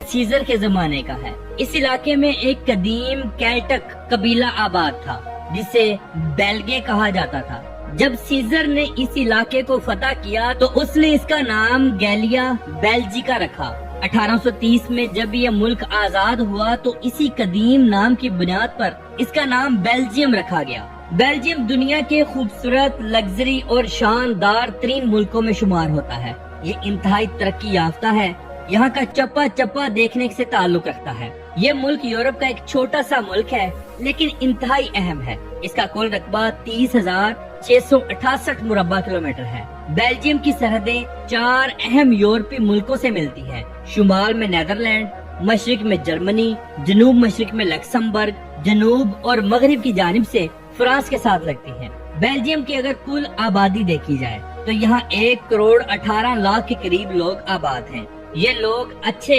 Scissor के जमाने का है। इस इलाके में एक कदीम केल्टक कबीला आबाद था जिसे बेल्गे कहा जाता था। जब सीजर ने इस इलाके को फतह किया तो उसने इसका नाम गैलिया बेल्जिका रखा। 1830 में जब यह मुल्क आजाद हुआ तो इसी कदीम नाम की बुनियाद पर इसका नाम बेल्जियम रखा गया। बेल्जियम दुनिया के खूबसूरत, लग्जरी और शानदार 3 मुल्कों में शुमार होता है। ये इंतहाई तरक्की याफ्ता है। यहाँ का चप्पा चप्पा देखने से ताल्लुक रखता है। ये मुल्क यूरोप का एक छोटा सा मुल्क है लेकिन इंतहाई अहम है। इसका कुल रकबा 30,668 मुरब्बा किलोमीटर है। बेल्जियम की सरहदें 4 अहम यूरोपीय मुल्कों से मिलती है। शुमाल में नेदरलैंड, मशरिक में जर्मनी, जनूब मशरिक में लक्समबर्ग, जनूब और मगरिब की जानिब से फ्रांस के साथ लगती है। बेल्जियम की अगर कुल आबादी देखी जाए तो यहाँ 1 करोड़ 18 लाख के करीब लोग आबाद हैं। ये लोग अच्छे